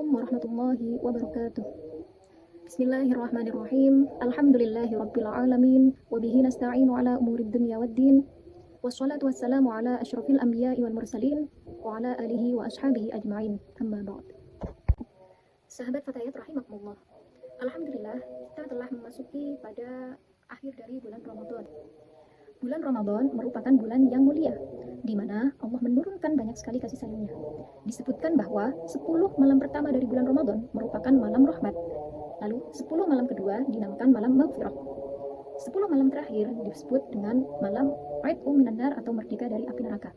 Assalamualaikum warahmatullahi wabarakatuh. Bismillahirrahmanirrahim. Alhamdulillahirabbil alamin wa bihi nasta'inu ala umurid dunya waddin. Wassalatu wassalamu ala asyrafil anbiya'i wal mursalin wa ala alihi wa ashabihi ajma'in. Amma ba'd. Sahabat Fatayat rahimakumullah. Alhamdulillah, kita telah memasuki pada akhir dari bulan Ramadan. Bulan Ramadan merupakan bulan yang mulia, di mana Allah menurunkan banyak sekali kasih sayangnya. Disebutkan bahwa 10 malam pertama dari bulan Ramadan merupakan malam rahmat. Lalu 10 malam kedua dinamakan malam maghfirah. 10 malam terakhir disebut dengan malam Aid'u minan nar atau merdeka dari api neraka.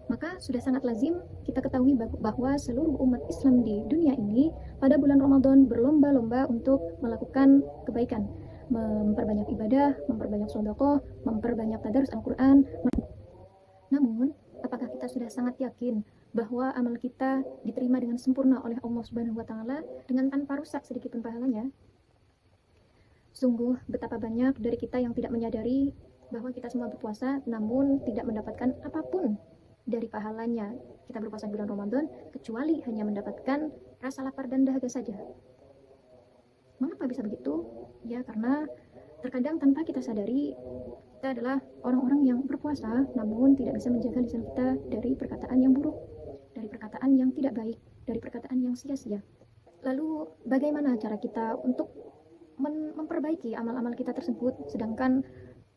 Maka sudah sangat lazim kita ketahui bahwa seluruh umat Islam di dunia ini pada bulan Ramadan berlomba-lomba untuk melakukan kebaikan, memperbanyak ibadah, memperbanyak sedekah, memperbanyak tadarus Al-Quran. Namun, apakah kita sudah sangat yakin bahwa amal kita diterima dengan sempurna oleh Allah Subhanahu wa Ta'ala dengan tanpa rusak sedikit pun pahalanya? Sungguh betapa banyak dari kita yang tidak menyadari bahwa kita semua berpuasa namun tidak mendapatkan apapun dari pahalanya. Kita berpuasa di bulan Ramadan kecuali hanya mendapatkan rasa lapar dan dahaga saja. Mengapa bisa begitu? Ya, karena terkadang tanpa kita sadari kita adalah orang-orang yang berpuasa namun tidak bisa menjaga lisan kita dari perkataan yang buruk, dari perkataan yang tidak baik, dari perkataan yang sia-sia. Lalu bagaimana cara kita untuk memperbaiki amal-amal kita tersebut sedangkan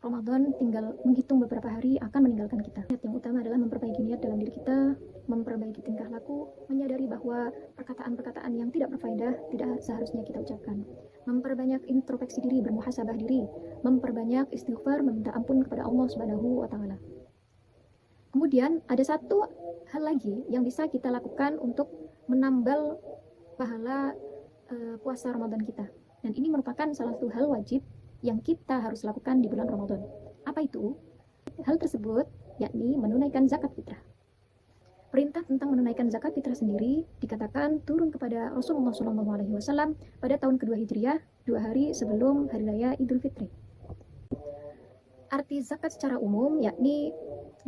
Ramadan tinggal menghitung beberapa hari akan meninggalkan kita? Yang utama adalah memperbaiki niat dalam diri kita, memperbaiki tingkah laku, menyadari bahwa perkataan-perkataan yang tidak berfaedah tidak seharusnya kita ucapkan, memperbanyak introspeksi diri, bermuhasabah diri, memperbanyak istighfar, meminta ampun kepada Allah Subhanahu wa Ta'ala. Kemudian ada satu hal lagi yang bisa kita lakukan untuk menambal pahala puasa Ramadan kita, dan ini merupakan salah satu hal wajib yang kita harus lakukan di bulan Ramadan. Apa itu? Hal tersebut yakni menunaikan zakat fitrah. Perintah tentang menunaikan zakat fitrah sendiri dikatakan turun kepada Rasulullah SAW pada tahun kedua Hijriah, 2 hari sebelum Hari Raya Idul Fitri. Arti zakat secara umum yakni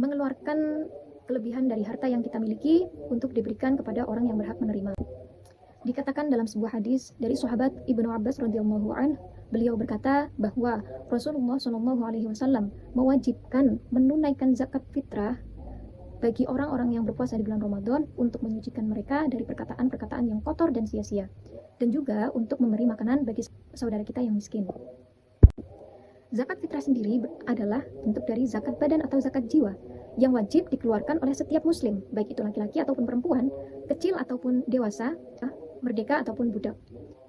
mengeluarkan kelebihan dari harta yang kita miliki untuk diberikan kepada orang yang berhak menerima. Dikatakan dalam sebuah hadis dari sahabat Ibnu Abbas radhiyallahu anhu, beliau berkata bahwa Rasulullah SAW mewajibkan menunaikan zakat fitrah bagi orang-orang yang berpuasa di bulan Ramadan untuk menyucikan mereka dari perkataan-perkataan yang kotor dan sia-sia, dan juga untuk memberi makanan bagi saudara kita yang miskin. Zakat fitrah sendiri adalah bentuk dari zakat badan atau zakat jiwa yang wajib dikeluarkan oleh setiap muslim, baik itu laki-laki ataupun perempuan, kecil ataupun dewasa, merdeka ataupun budak,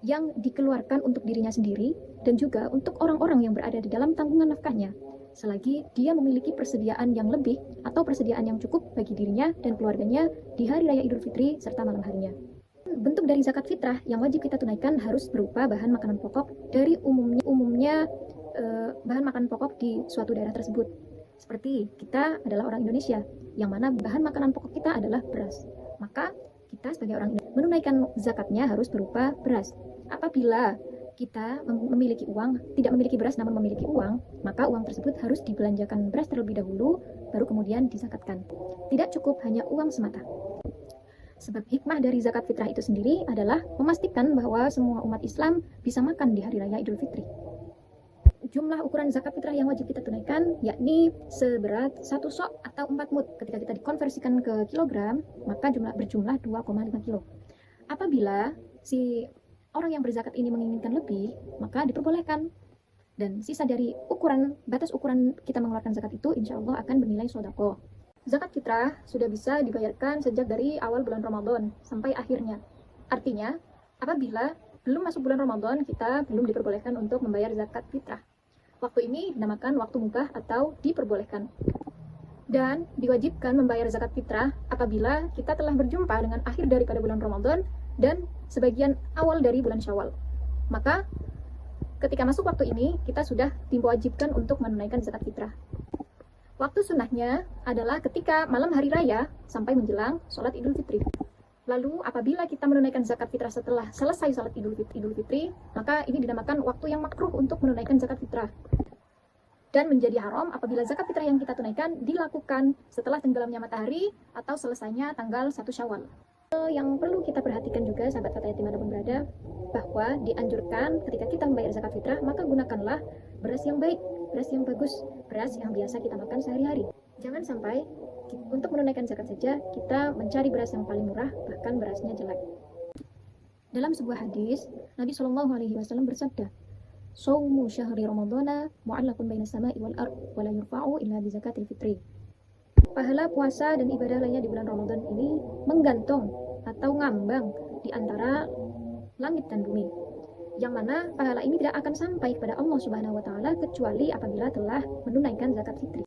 yang dikeluarkan untuk dirinya sendiri dan juga untuk orang-orang yang berada di dalam tanggungan nafkahnya, selagi dia memiliki persediaan yang lebih atau persediaan yang cukup bagi dirinya dan keluarganya di hari raya Idul Fitri serta malam harinya. Bentuk dari zakat fitrah yang wajib kita tunaikan harus berupa bahan makanan pokok dari umumnya bahan makanan pokok di suatu daerah tersebut. Seperti kita adalah orang Indonesia, yang mana bahan makanan pokok kita adalah beras. Maka kita sebagai orang Indonesia menunaikan zakatnya harus berupa beras. Apabila kita memiliki uang, tidak memiliki beras namun memiliki uang, maka uang tersebut harus dibelanjakan beras terlebih dahulu, baru kemudian dizakatkan. Tidak cukup hanya uang semata. Sebab hikmah dari zakat fitrah itu sendiri adalah memastikan bahwa semua umat Islam bisa makan di hari raya Idul Fitri. Jumlah ukuran zakat fitrah yang wajib kita tunaikan yakni seberat 1 sok atau 4 mud. Ketika kita dikonversikan ke kilogram, maka berjumlah 2,5 kilo. Apabila si orang yang berzakat ini menginginkan lebih, maka diperbolehkan. Dan sisa dari batas ukuran kita mengeluarkan zakat itu insya Allah akan bernilai sedekah. Zakat fitrah sudah bisa dibayarkan sejak dari awal bulan Ramadan sampai akhirnya. Artinya, apabila belum masuk bulan Ramadan, kita belum diperbolehkan untuk membayar zakat fitrah. Waktu ini dinamakan waktu mubah atau diperbolehkan. Dan diwajibkan membayar zakat fitrah apabila kita telah berjumpa dengan akhir daripada bulan Ramadan dan sebagian awal dari bulan Syawal. Maka ketika masuk waktu ini, kita sudah diwajibkan untuk menunaikan zakat fitrah. Waktu sunnahnya adalah ketika malam hari raya sampai menjelang sholat Idul Fitri. Lalu apabila kita menunaikan zakat fitrah setelah selesai sholat Idul Fitri, maka ini dinamakan waktu yang makruh untuk menunaikan zakat fitrah. Dan menjadi haram apabila zakat fitrah yang kita tunaikan dilakukan setelah tenggelamnya matahari atau selesainya tanggal 1 Syawal. Yang perlu kita perhatikan juga sahabat kata yatim dimanapun berada, bahwa dianjurkan ketika kita membayar zakat fitrah, maka gunakanlah beras yang baik, beras yang bagus, beras yang biasa kita makan sehari-hari. Jangan sampai untuk menunaikan zakat saja kita mencari beras yang paling murah, bahkan berasnya jelek. Dalam sebuah hadis, Nabi Shallallahu Alaihi Wasallam bersabda, "Shaumu syahri Ramadana mu'allaqun baina sama'i wal ard, wa la yurfa'u illa bi zakatil fitri." Pahala puasa dan ibadah lainnya di bulan Ramadan ini menggantung atau ngambang di antara langit dan bumi, yang mana pahala ini tidak akan sampai kepada Allah Subhanahu wa taala kecuali apabila telah menunaikan zakat fitri.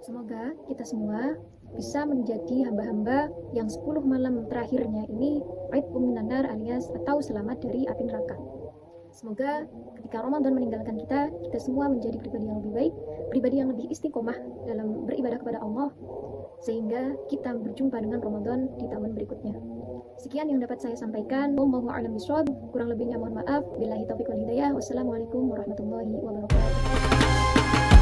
Semoga kita semua bisa menjadi hamba-hamba yang 10 malam terakhirnya ini aitqum minan nar, alias atau selamat dari api neraka. Semoga ketika Ramadan meninggalkan kita semua menjadi pribadi yang lebih baik, pribadi yang lebih istiqomah dalam beribadah kepada Allah, sehingga kita berjumpa dengan Ramadan di tahun berikutnya. Sekian yang dapat saya sampaikan. Wallahu a'lam bishawab. Kurang lebihnya mohon maaf. Billahi taufiq wal hidayah. Wassalamualaikum warahmatullahi wabarakatuh.